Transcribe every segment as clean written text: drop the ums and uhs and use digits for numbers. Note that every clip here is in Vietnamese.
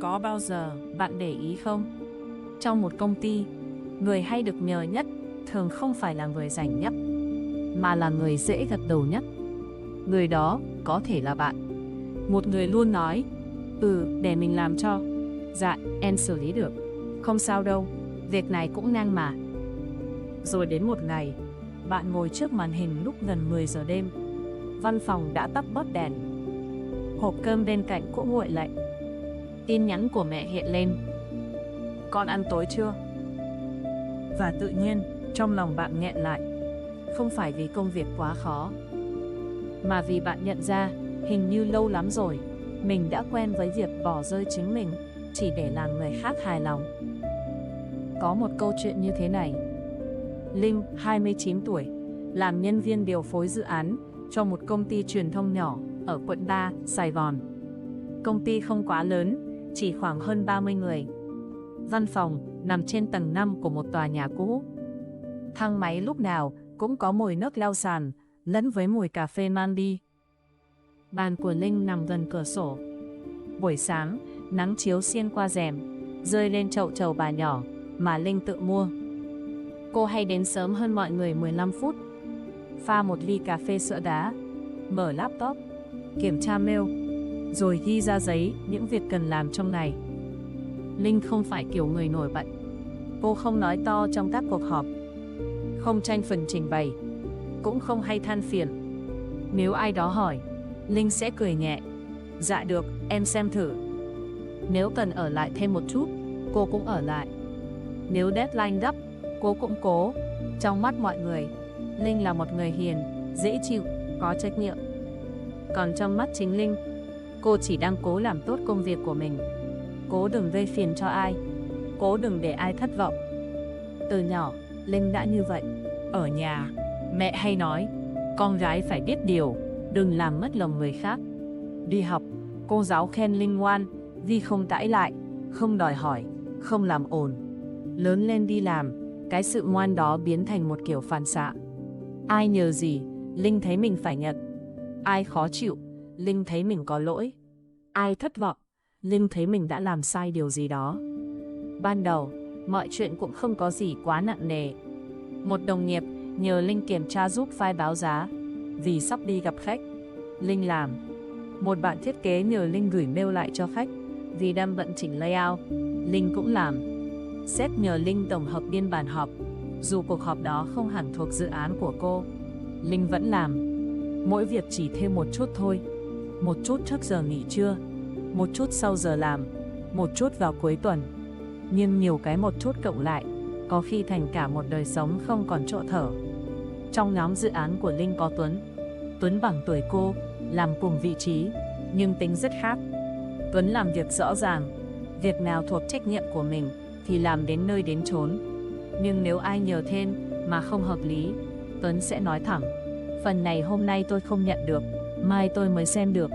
Có bao giờ bạn để ý không? Trong một công ty, người hay được nhờ nhất thường không phải là người rảnh nhất, mà là người dễ gật đầu nhất. Người đó có thể là bạn. Một người luôn nói, để mình làm cho. Dạ, em xử lý được. Không sao đâu, việc này cũng nhanh mà. Rồi đến một ngày, bạn ngồi trước màn hình lúc gần 10 giờ đêm. Văn phòng đã tắt bớt đèn. Hộp cơm bên cạnh cũng nguội lạnh. Tin nhắn của mẹ hiện lên. Con ăn tối chưa? Và tự nhiên, trong lòng bạn nghẹn lại. Không phải vì công việc quá khó, mà vì bạn nhận ra, hình như lâu lắm rồi, mình đã quen với việc bỏ rơi chính mình, chỉ để làm người khác hài lòng. Có một câu chuyện như thế này. Linh, 29 tuổi, làm nhân viên điều phối dự án cho một công ty truyền thông nhỏ ở quận 3, Sài Gòn. Công ty không quá lớn, chỉ khoảng hơn 30 người. Văn phòng nằm trên tầng 5 của một tòa nhà cũ. Thang máy lúc nào cũng có mùi nước leo sàn, lẫn với mùi cà phê mang đi. Bàn của Linh nằm gần cửa sổ. Buổi sáng, nắng chiếu xuyên qua rèm, rơi lên chậu trầu bà nhỏ mà Linh tự mua. Cô hay đến sớm hơn mọi người 15 phút. Pha một ly cà phê sữa đá, mở laptop, kiểm tra mail, rồi ghi ra giấy những việc cần làm trong ngày. Linh không phải kiểu người nổi bật. Cô không nói to trong các cuộc họp, không tranh phần trình bày, cũng không hay than phiền. Nếu ai đó hỏi, Linh sẽ cười nhẹ. Dạ được, em xem thử. Nếu cần ở lại thêm một chút, cô cũng ở lại. Nếu deadline gấp, cô cũng cố. Trong mắt mọi người, Linh là một người hiền, dễ chịu, có trách nhiệm. Còn trong mắt chính Linh, cô chỉ đang cố làm tốt công việc của mình. Cố đừng gây phiền cho ai, cố đừng để ai thất vọng. Từ nhỏ, Linh đã như vậy. Ở nhà, mẹ hay nói, con gái phải biết điều, đừng làm mất lòng người khác. Đi học, cô giáo khen Linh ngoan, vì không cãi lại, không đòi hỏi, không làm ồn. Lớn lên đi làm, cái sự ngoan đó biến thành một kiểu phản xạ. Ai nhờ gì, Linh thấy mình phải nhận. Ai khó chịu, Linh thấy mình có lỗi. Ai thất vọng, Linh thấy mình đã làm sai điều gì đó. Ban đầu, mọi chuyện cũng không có gì quá nặng nề. Một đồng nghiệp nhờ Linh kiểm tra giúp file báo giá, vì sắp đi gặp khách. Linh làm. Một bạn thiết kế nhờ Linh gửi mail lại cho khách, vì đang bận chỉnh layout. Linh cũng làm. Sếp nhờ Linh tổng hợp biên bản họp, dù cuộc họp đó không hẳn thuộc dự án của cô. Linh vẫn làm. Mỗi việc chỉ thêm một chút thôi. Một chút trước giờ nghỉ trưa, một chút sau giờ làm, một chút vào cuối tuần. Nhưng nhiều cái một chút cộng lại, có khi thành cả một đời sống không còn chỗ thở. Trong nhóm dự án của Linh có Tuấn. Tuấn bằng tuổi cô, làm cùng vị trí, nhưng tính rất khác. Tuấn làm việc rõ ràng, việc nào thuộc trách nhiệm của mình thì làm đến nơi đến chốn. Nhưng nếu ai nhờ thêm mà không hợp lý, Tuấn sẽ nói thẳng, phần này hôm nay tôi không nhận được, mai tôi mới xem được.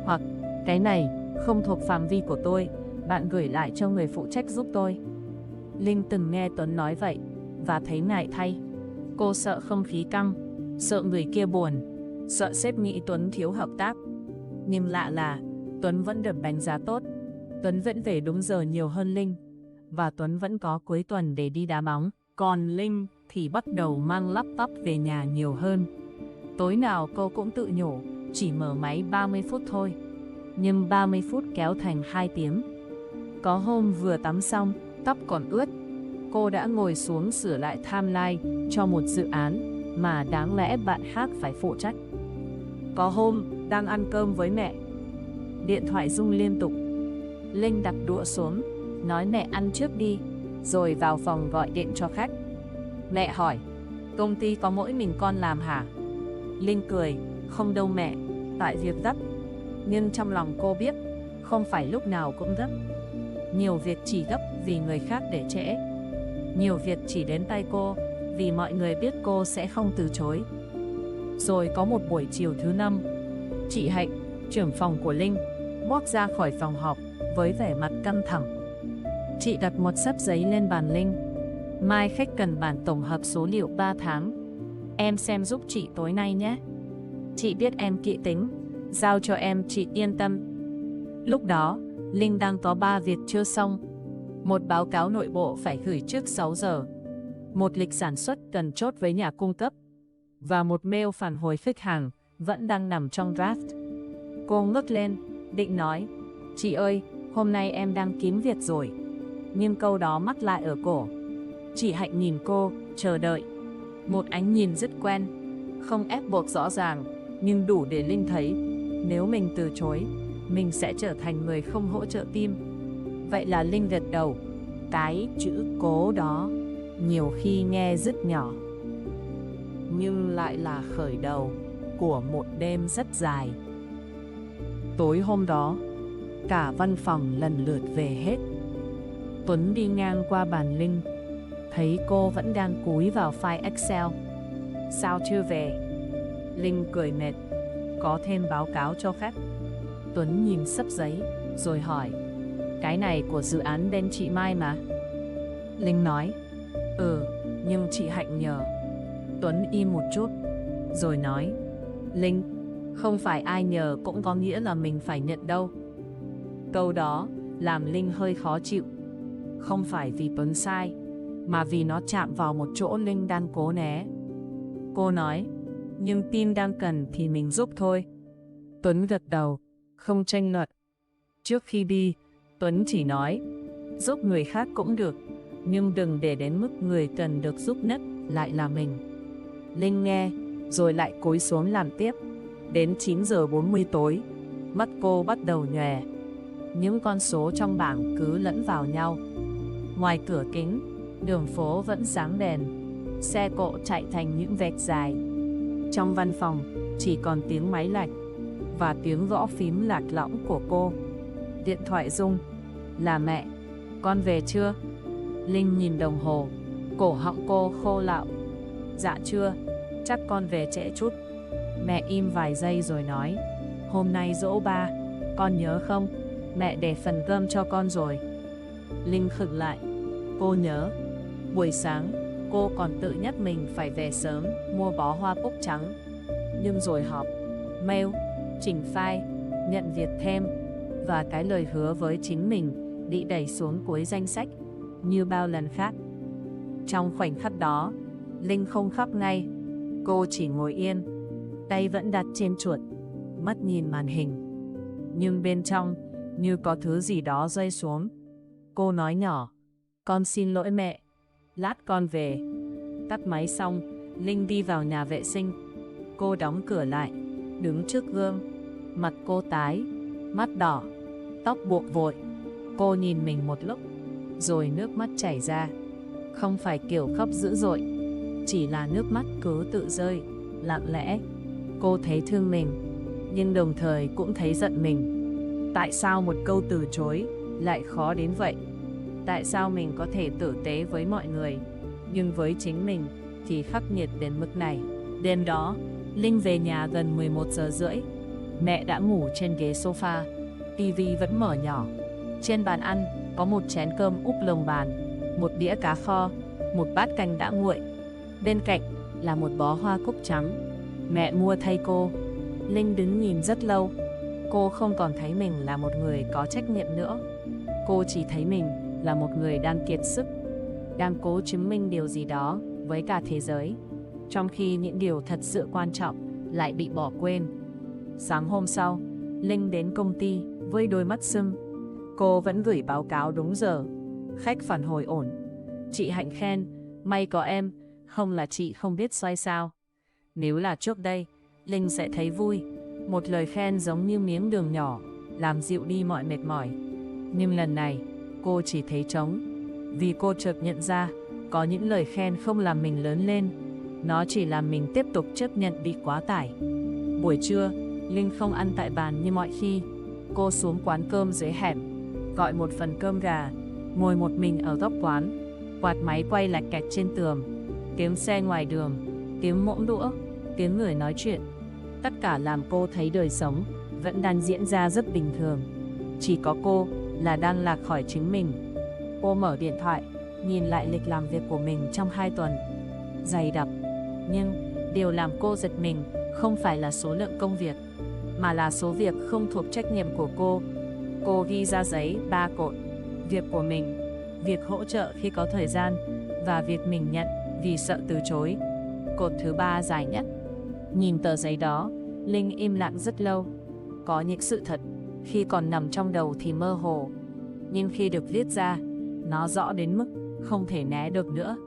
Hoặc, cái này không thuộc phạm vi của tôi, bạn gửi lại cho người phụ trách giúp tôi. Linh từng nghe Tuấn nói vậy, và thấy ngại thay. Cô sợ không khí căng, sợ người kia buồn, sợ sếp nghĩ Tuấn thiếu hợp tác. Nhưng lạ là, Tuấn vẫn được đánh giá tốt. Tuấn vẫn về đúng giờ nhiều hơn Linh. Và Tuấn vẫn có cuối tuần để đi đá bóng. Còn Linh thì bắt đầu mang laptop về nhà nhiều hơn. Tối nào cô cũng tự nhủ, chỉ mở máy 30 phút thôi. Nhưng 30 phút kéo thành 2 tiếng. Có hôm vừa tắm xong, tóc còn ướt, cô đã ngồi xuống sửa lại timeline cho một dự án mà đáng lẽ bạn khác phải phụ trách. Có hôm, đang ăn cơm với mẹ, điện thoại rung liên tục. Linh đặt đũa xuống, nói mẹ ăn trước đi, rồi vào phòng gọi điện cho khách. Mẹ hỏi, công ty có mỗi mình con làm hả? Linh cười, không đâu mẹ, tại việc gấp. Nhưng trong lòng cô biết, không phải lúc nào cũng gấp. Nhiều việc chỉ gấp vì người khác để trễ. Nhiều việc chỉ đến tay cô vì mọi người biết cô sẽ không từ chối. Rồi có một buổi chiều thứ 5, chị Hạnh, trưởng phòng của Linh, bước ra khỏi phòng họp với vẻ mặt căng thẳng. Chị đặt một xấp giấy lên bàn Linh. Mai khách cần bản tổng hợp số liệu 3 tháng. Em xem giúp chị tối nay nhé. Chị biết em kỹ tính, giao cho em chị yên tâm. Lúc đó, Linh đang có 3 việc chưa xong. Một báo cáo nội bộ phải gửi trước 6 giờ. Một lịch sản xuất cần chốt với nhà cung cấp. Và một mail phản hồi khách hàng vẫn đang nằm trong draft. Cô ngước lên, định nói, chị ơi, hôm nay em đang kiếm việc rồi. Nhưng câu đó mắc lại ở cổ. Chị Hạnh nhìn cô, chờ đợi. Một ánh nhìn rất quen, không ép buộc rõ ràng, nhưng đủ để Linh thấy, nếu mình từ chối, mình sẽ trở thành người không hỗ trợ team. Vậy là Linh gật đầu. Cái chữ cố đó, nhiều khi nghe rất nhỏ, nhưng lại là khởi đầu của một đêm rất dài. Tối hôm đó, cả văn phòng lần lượt về hết. Tuấn đi ngang qua bàn Linh, thấy cô vẫn đang cúi vào file Excel. Sao chưa về? Linh cười mệt. Có thêm báo cáo cho khách. Tuấn nhìn xấp giấy, rồi hỏi, cái này của dự án bên chị Mai mà. Linh nói, nhưng chị Hạnh nhờ. Tuấn im một chút, rồi nói, Linh, không phải ai nhờ cũng có nghĩa là mình phải nhận đâu. Câu đó làm Linh hơi khó chịu. Không phải vì Tuấn sai, mà vì nó chạm vào một chỗ Linh đang cố né. Cô nói, nhưng team đang cần thì mình giúp thôi. Tuấn gật đầu, không tranh luận. Trước khi đi, Tuấn chỉ nói, giúp người khác cũng được, nhưng đừng để đến mức người cần được giúp nhất lại là mình. Linh nghe, rồi lại cúi xuống làm tiếp. Đến 9 giờ 40 tối, mắt cô bắt đầu nhòe. Những con số trong bảng cứ lẫn vào nhau. Ngoài cửa kính, đường phố vẫn sáng đèn. Xe cộ chạy thành những vệt dài. Trong văn phòng, chỉ còn tiếng máy lạnh và tiếng gõ phím lạc lõng của cô. Điện thoại rung. Là mẹ. Con về chưa? Linh nhìn đồng hồ. Cổ họng cô khô lạo. Dạ chưa, chắc con về trễ chút. Mẹ im vài giây rồi nói, hôm nay giỗ ba, con nhớ không? Mẹ để phần cơm cho con rồi. Linh khựng lại. Cô nhớ. Buổi sáng, cô còn tự nhắc mình phải về sớm, mua bó hoa cúc trắng. Nhưng rồi họp, mail, chỉnh file, nhận việc thêm, và cái lời hứa với chính mình bị đẩy xuống cuối danh sách, như bao lần khác. Trong khoảnh khắc đó, Linh không khóc ngay. Cô chỉ ngồi yên, tay vẫn đặt trên chuột, mắt nhìn màn hình. Nhưng bên trong, như có thứ gì đó rơi xuống. Cô nói nhỏ, con xin lỗi mẹ, lát con về. Tắt máy xong, Linh đi vào nhà vệ sinh. Cô đóng cửa lại, đứng trước gương. Mặt cô tái, mắt đỏ, tóc buộc vội. Cô nhìn mình một lúc, rồi nước mắt chảy ra. Không phải kiểu khóc dữ dội, chỉ là nước mắt cứ tự rơi, lặng lẽ. Cô thấy thương mình, nhưng đồng thời cũng thấy giận mình. Tại sao một câu từ chối lại khó đến vậy? Tại sao mình có thể tử tế với mọi người, nhưng với chính mình thì khắc nghiệt đến mức này? Đêm đó, Linh về nhà gần 11 giờ rưỡi. Mẹ đã ngủ trên ghế sofa, tivi vẫn mở nhỏ. Trên bàn ăn có một chén cơm úp lồng bàn, một đĩa cá kho, một bát canh đã nguội. Bên cạnh là một bó hoa cúc trắng. Mẹ mua thay cô. Linh đứng nhìn rất lâu. Cô không còn thấy mình là một người có trách nhiệm nữa. Cô chỉ thấy mình là một người đang kiệt sức, đang cố chứng minh điều gì đó với cả thế giới, trong khi những điều thật sự quan trọng lại bị bỏ quên. Sáng hôm sau, Linh đến công ty với đôi mắt sưng. Cô vẫn gửi báo cáo đúng giờ. Khách phản hồi ổn. Chị Hạnh khen, may có em, không là chị không biết xoay sao. Nếu là trước đây, Linh sẽ thấy vui. Một lời khen giống như miếng đường nhỏ, làm dịu đi mọi mệt mỏi. Nhưng lần này, cô chỉ thấy trống. Vì cô chợt nhận ra, có những lời khen không làm mình lớn lên. Nó chỉ làm mình tiếp tục chấp nhận bị quá tải. Buổi trưa, Linh không ăn tại bàn như mọi khi. Cô xuống quán cơm dưới hẻm, gọi một phần cơm gà, ngồi một mình ở góc quán. Quạt máy quay lạch cạch trên tường. Tiếng xe ngoài đường, tiếng muỗng đũa, tiếng người nói chuyện. Tất cả làm cô thấy đời sống vẫn đang diễn ra rất bình thường. Chỉ có cô là đang lạc khỏi chính mình. Cô mở điện thoại, nhìn lại lịch làm việc của mình trong 2 tuần. Dày đặc. Nhưng điều làm cô giật mình không phải là số lượng công việc, mà là số việc không thuộc trách nhiệm của cô. Cô ghi ra giấy 3 cột: việc của mình, việc hỗ trợ khi có thời gian, và việc mình nhận vì sợ từ chối. Cột thứ 3 dài nhất. Nhìn tờ giấy đó, Linh im lặng rất lâu. Có những sự thật, khi còn nằm trong đầu thì mơ hồ, nhưng khi được viết ra, nó rõ đến mức không thể né được nữa.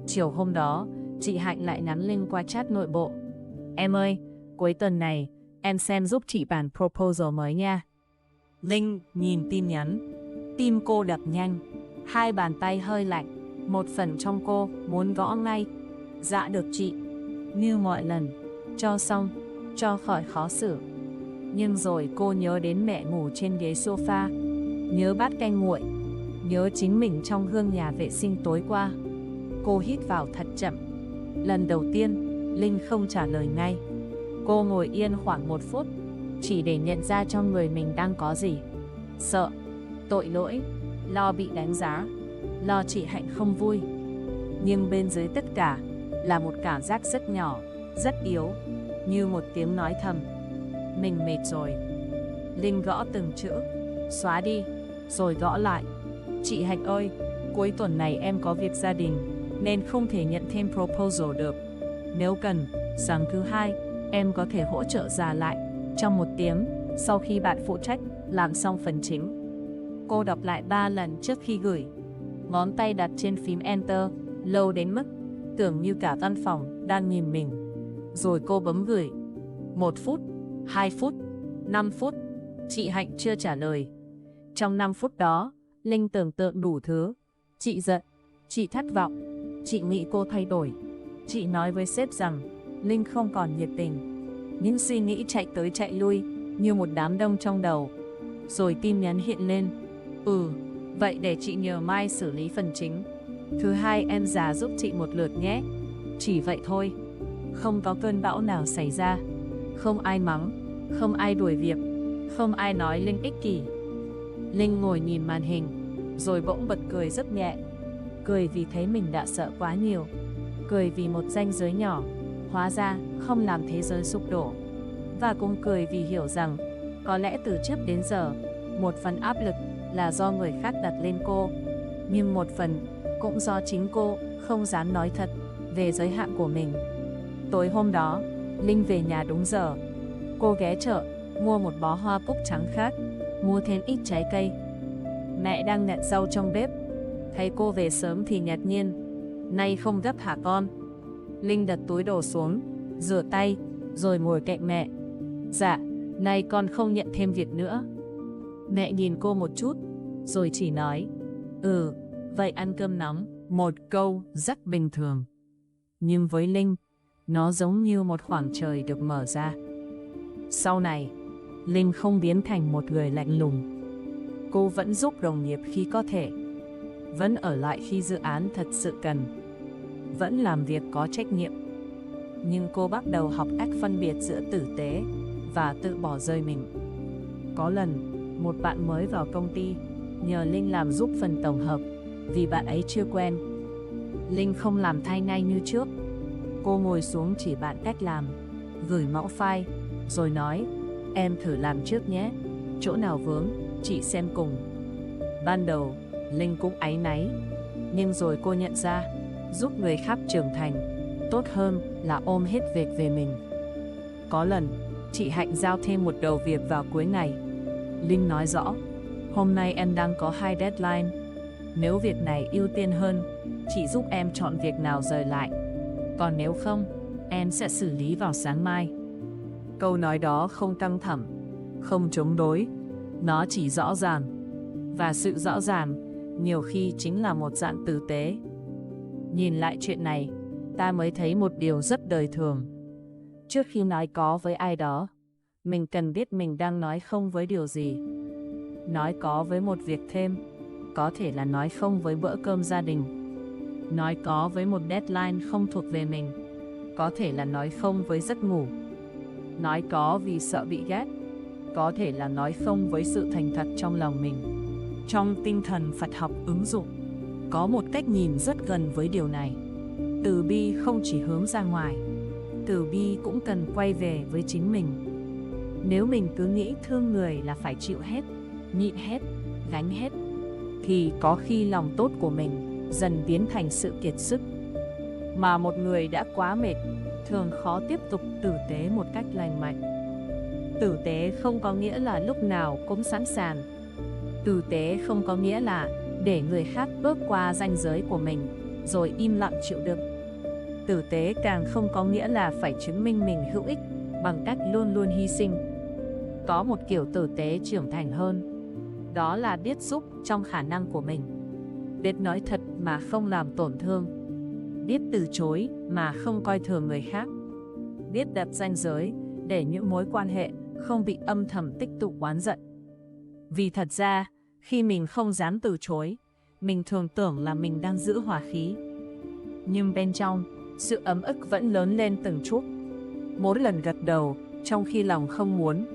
Chiều hôm đó, chị Hạnh lại nhắn Linh qua chat nội bộ: "Em ơi, cuối tuần này, em xem giúp chị bản proposal mới nha." Linh nhìn tin nhắn, tim cô đập nhanh, hai bàn tay hơi lạnh, một phần trong cô muốn gõ ngay. Dạ được chị. Như mọi lần, cho xong, cho khỏi khó xử. Nhưng rồi cô nhớ đến mẹ ngủ trên ghế sofa, nhớ bát canh nguội, nhớ chính mình trong gương nhà vệ sinh tối qua. Cô hít vào thật chậm. Lần đầu tiên, Linh không trả lời ngay. Cô ngồi yên khoảng 1 phút, chỉ để nhận ra trong người mình đang có gì. Sợ, tội lỗi, lo bị đánh giá, lo chị Hạnh không vui. Nhưng bên dưới tất cả là một cảm giác rất nhỏ, rất yếu, như một tiếng nói thầm: "Mình mệt rồi." Linh gõ từng chữ, xóa đi, rồi gõ lại: "Chị Hạnh ơi, cuối tuần này em có việc gia đình, nên không thể nhận thêm proposal được. Nếu cần, sáng thứ 2, em có thể hỗ trợ giả lại trong 1 tiếng sau khi bạn phụ trách làm xong phần chính." Cô đọc lại 3 lần trước khi gửi, ngón tay đặt trên phím Enter, lâu đến mức tưởng như cả văn phòng đang nhìn mình. Rồi cô bấm gửi. 1 phút, 2 phút, 5 phút, chị Hạnh chưa trả lời. Trong 5 phút đó, Linh tưởng tượng đủ thứ. Chị giận, chị thất vọng, chị nghĩ cô thay đổi. Chị nói với sếp rằng Linh không còn nhiệt tình. Những suy nghĩ chạy tới chạy lui như một đám đông trong đầu. Rồi tin nhắn hiện lên: "Vậy để chị nhờ Mai xử lý phần chính. Thứ 2 em giả giúp chị một lượt nhé." Chỉ vậy thôi. Không có cơn bão nào xảy ra. Không ai mắng, không ai đuổi việc, không ai nói Linh ích kỷ. Linh ngồi nhìn màn hình, rồi bỗng bật cười rất nhẹ. Cười vì thấy mình đã sợ quá nhiều. Cười vì một ranh giới nhỏ, hóa ra không làm thế giới sụp đổ. Và cũng cười vì hiểu rằng, có lẽ từ trước đến giờ, một phần áp lực là do người khác đặt lên cô. Nhưng một phần cũng do chính cô không dám nói thật về giới hạn của mình. Tối hôm đó, Linh về nhà đúng giờ. Cô ghé chợ, mua một bó hoa cúc trắng khác, mua thêm ít trái cây. Mẹ đang nhặt rau trong bếp, thấy cô về sớm thì ngạc nhiên: "Nay không gấp hả con?" Linh đặt túi đồ xuống, rửa tay, rồi ngồi cạnh mẹ. "Dạ, nay con không nhận thêm việc nữa." Mẹ nhìn cô một chút, rồi chỉ nói: "Vậy ăn cơm nóng." Một câu rất bình thường. Nhưng với Linh, nó giống như một khoảng trời được mở ra. Sau này, Linh không biến thành một người lạnh lùng. Cô vẫn giúp đồng nghiệp khi có thể, vẫn ở lại khi dự án thật sự cần, vẫn làm việc có trách nhiệm. Nhưng cô bắt đầu học cách phân biệt giữa tử tế và tự bỏ rơi mình. Có lần, một bạn mới vào công ty nhờ Linh làm giúp phần tổng hợp vì bạn ấy chưa quen. Linh không làm thay ngay như trước. Cô ngồi xuống chỉ bạn cách làm, gửi mẫu file, rồi nói: "Em thử làm trước nhé, chỗ nào vướng, chị xem cùng." Ban đầu, Linh cũng áy náy, nhưng rồi cô nhận ra, giúp người khác trưởng thành, tốt hơn là ôm hết việc về mình. Có lần, chị Hạnh giao thêm một đầu việc vào cuối ngày. Linh nói rõ: "Hôm nay em đang có 2 deadline. Nếu việc này ưu tiên hơn, chị giúp em chọn việc nào rời lại. Còn nếu không, em sẽ xử lý vào sáng mai." Câu nói đó không căng thẳng, không chống đối. Nó chỉ rõ ràng. Và sự rõ ràng, nhiều khi chính là một dạng tử tế. Nhìn lại chuyện này, ta mới thấy một điều rất đời thường. Trước khi nói có với ai đó, mình cần biết mình đang nói không với điều gì. Nói có với một việc thêm, có thể là nói không với bữa cơm gia đình. Nói có với một deadline không thuộc về mình, có thể là nói không với giấc ngủ. Nói có vì sợ bị ghét, có thể là nói không với sự thành thật trong lòng mình. Trong tinh thần Phật học ứng dụng, có một cách nhìn rất gần với điều này. Từ bi không chỉ hướng ra ngoài, từ bi cũng cần quay về với chính mình. Nếu mình cứ nghĩ thương người là phải chịu hết, nhịn hết, gánh hết, thì có khi lòng tốt của mình dần biến thành sự kiệt sức. Mà một người đã quá mệt thường khó tiếp tục tử tế một cách lành mạnh. Tử tế không có nghĩa là lúc nào cũng sẵn sàng. Tử tế không có nghĩa là để người khác bước qua ranh giới của mình rồi im lặng chịu đựng. Tử tế càng không có nghĩa là phải chứng minh mình hữu ích bằng cách luôn luôn hy sinh. Có một kiểu tử tế trưởng thành hơn, đó là biết giúp trong khả năng của mình, biết nói thật mà không làm tổn thương, biết từ chối mà không coi thường người khác, biết đặt ranh giới để những mối quan hệ không bị âm thầm tích tụ oán giận. Vì thật ra, khi mình không dám từ chối, mình thường tưởng là mình đang giữ hòa khí. Nhưng bên trong, sự ấm ức vẫn lớn lên từng chút. Mỗi lần gật đầu, trong khi lòng không muốn,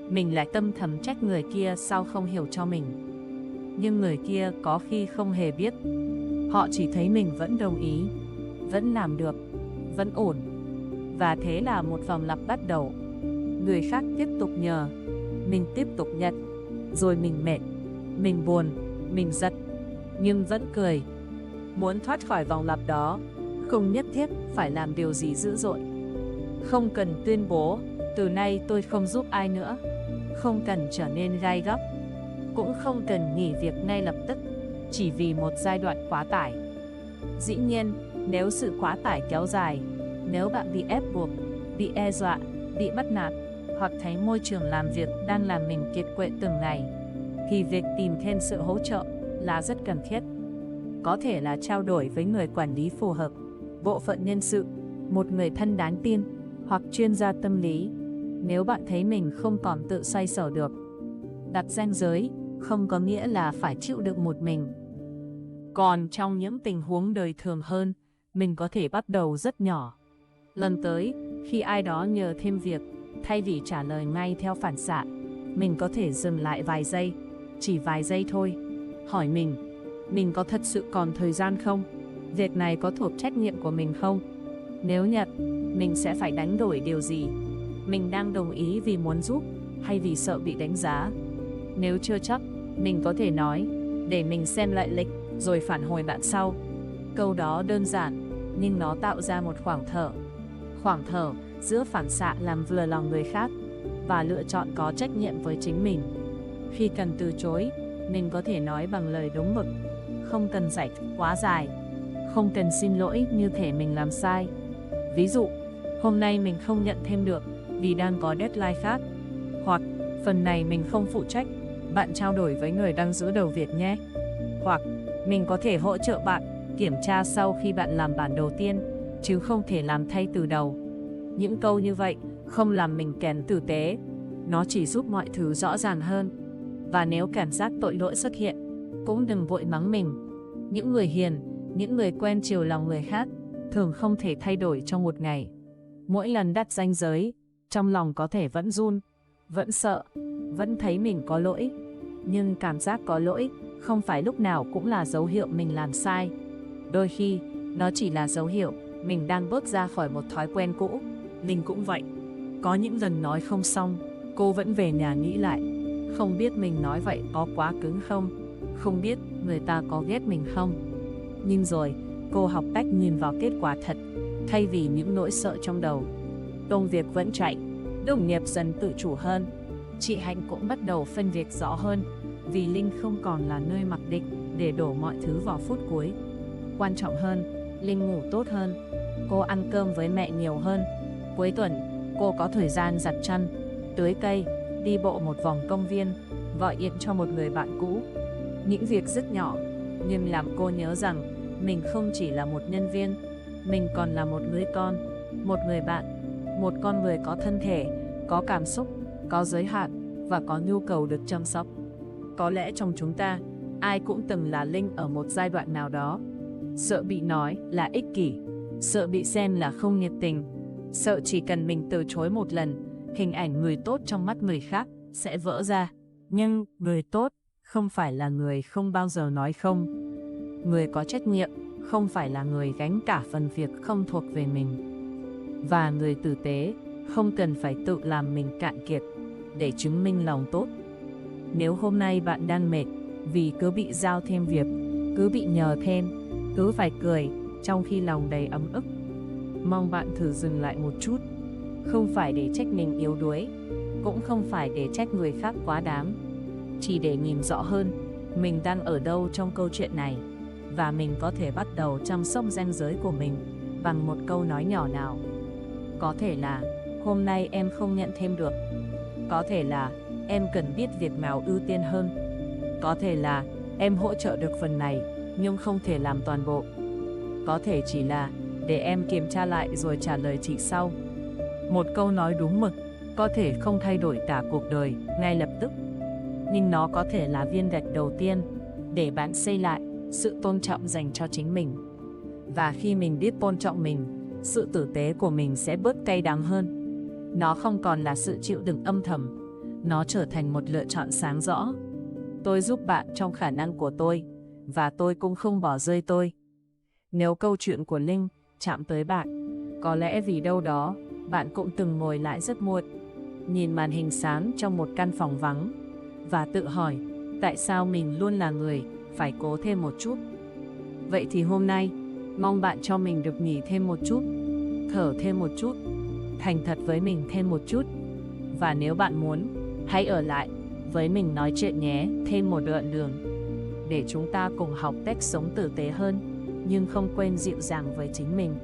mình lại tâm thầm trách người kia sao không hiểu cho mình. Nhưng người kia có khi không hề biết. Họ chỉ thấy mình vẫn đồng ý, vẫn làm được, vẫn ổn. Và thế là một vòng lặp bắt đầu. Người khác tiếp tục nhờ, mình tiếp tục nhận. Rồi mình mệt, mình buồn, mình giận, nhưng vẫn cười. Muốn thoát khỏi vòng lặp đó, không nhất thiết phải làm điều gì dữ dội. Không cần tuyên bố, từ nay tôi không giúp ai nữa. Không cần trở nên gai góc. Cũng không cần nghỉ việc ngay lập tức, chỉ vì một giai đoạn quá tải. Dĩ nhiên, nếu sự quá tải kéo dài, nếu bạn bị ép buộc, bị đe dọa, bị bắt nạt, hoặc thấy môi trường làm việc đang làm mình kiệt quệ từng ngày, thì việc tìm thêm sự hỗ trợ là rất cần thiết. Có thể là trao đổi với người quản lý phù hợp, bộ phận nhân sự, một người thân đáng tin, hoặc chuyên gia tâm lý, nếu bạn thấy mình không còn tự xoay sở được. Đặt ranh giới không có nghĩa là phải chịu đựng một mình. Còn trong những tình huống đời thường hơn, mình có thể bắt đầu rất nhỏ. Lần tới, khi ai đó nhờ thêm việc, thay vì trả lời ngay theo phản xạ, mình có thể dừng lại vài giây, chỉ vài giây thôi. Hỏi mình có thật sự còn thời gian không? Việc này có thuộc trách nhiệm của mình không? Nếu nhận, mình sẽ phải đánh đổi điều gì? Mình đang đồng ý vì muốn giúp hay vì sợ bị đánh giá? Nếu chưa chắc, mình có thể nói, để mình xem lại lịch rồi phản hồi bạn sau. Câu đó đơn giản, nhưng nó tạo ra một khoảng thở giữa phản xạ làm vừa lòng người khác và lựa chọn có trách nhiệm với chính mình. Khi cần từ chối, mình có thể nói bằng lời đúng mực, không cần giải thích quá dài, không cần xin lỗi như thể mình làm sai. Ví dụ, hôm nay mình không nhận thêm được vì đang có deadline khác, hoặc phần này mình không phụ trách, bạn trao đổi với người đang giữ đầu việc nhé. Hoặc mình có thể hỗ trợ bạn kiểm tra sau khi bạn làm bản đầu tiên, chứ không thể làm thay từ đầu. Những câu như vậy không làm mình kém tử tế, nó chỉ giúp mọi thứ rõ ràng hơn. Và nếu cảm giác tội lỗi xuất hiện, cũng đừng vội mắng mình. Những người hiền, những người quen chiều lòng người khác, thường không thể thay đổi trong một ngày. Mỗi lần đặt ranh giới, trong lòng có thể vẫn run, vẫn sợ, vẫn thấy mình có lỗi. Nhưng cảm giác có lỗi không phải lúc nào cũng là dấu hiệu mình làm sai. Đôi khi, nó chỉ là dấu hiệu mình đang bước ra khỏi một thói quen cũ. Mình cũng vậy. Có những lần nói không xong, cô vẫn về nhà nghĩ lại. Không biết mình nói vậy có quá cứng không? Không biết người ta có ghét mình không? Nhưng rồi, cô học cách nhìn vào kết quả thật, thay vì những nỗi sợ trong đầu. Công việc vẫn chạy, đồng nghiệp dần tự chủ hơn. Chị Hạnh cũng bắt đầu phân việc rõ hơn, vì Linh không còn là nơi mặc định để đổ mọi thứ vào phút cuối. Quan trọng hơn, Linh ngủ tốt hơn, cô ăn cơm với mẹ nhiều hơn. Cuối tuần, cô có thời gian giặt chăn, tưới cây, đi bộ một vòng công viên, gọi điện cho một người bạn cũ. Những việc rất nhỏ, nhưng làm cô nhớ rằng mình không chỉ là một nhân viên, mình còn là một người con, một người bạn, một con người có thân thể, có cảm xúc, có giới hạn và có nhu cầu được chăm sóc. Có lẽ trong chúng ta, ai cũng từng là Linh ở một giai đoạn nào đó. Sợ bị nói là ích kỷ, sợ bị xem là không nhiệt tình, sợ chỉ cần mình từ chối một lần, hình ảnh người tốt trong mắt người khác sẽ vỡ ra. Nhưng người tốt không phải là người không bao giờ nói không. Người có trách nhiệm không phải là người gánh cả phần việc không thuộc về mình. Và người tử tế không cần phải tự làm mình cạn kiệt để chứng minh lòng tốt. Nếu hôm nay bạn đang mệt vì cứ bị giao thêm việc, cứ bị nhờ thêm, cứ phải cười trong khi lòng đầy ấm ức, mong bạn thử dừng lại một chút. Không phải để trách mình yếu đuối, cũng không phải để trách người khác quá đáng, chỉ để nhìn rõ hơn mình đang ở đâu trong câu chuyện này, và mình có thể bắt đầu chăm sóc ranh giới của mình bằng một câu nói nhỏ nào. Có thể là hôm nay em không nhận thêm được. Có thể là em cần biết việc nào ưu tiên hơn. Có thể là em hỗ trợ được phần này nhưng không thể làm toàn bộ. Có thể chỉ là để em kiểm tra lại rồi trả lời chị sau. Một câu nói đúng mực có thể không thay đổi cả cuộc đời ngay lập tức, nhưng nó có thể là viên gạch đầu tiên để bạn xây lại sự tôn trọng dành cho chính mình. Và khi mình biết tôn trọng mình, sự tử tế của mình sẽ bớt cay đắng hơn. Nó không còn là sự chịu đựng âm thầm, nó trở thành một lựa chọn sáng rõ. Tôi giúp bạn trong khả năng của tôi, và tôi cũng không bỏ rơi tôi. Nếu câu chuyện của Linh chạm tới bạn, có lẽ vì đâu đó bạn cũng từng ngồi lại rất muộn, nhìn màn hình sáng trong một căn phòng vắng và tự hỏi tại sao mình luôn là người phải cố thêm một chút. Vậy thì hôm nay, mong bạn cho mình được nghỉ thêm một chút, thở thêm một chút, thành thật với mình thêm một chút. Và nếu bạn muốn, hãy ở lại với mình nói chuyện nhé, thêm một đoạn đường, để chúng ta cùng học cách sống tử tế hơn, nhưng không quên dịu dàng với chính mình.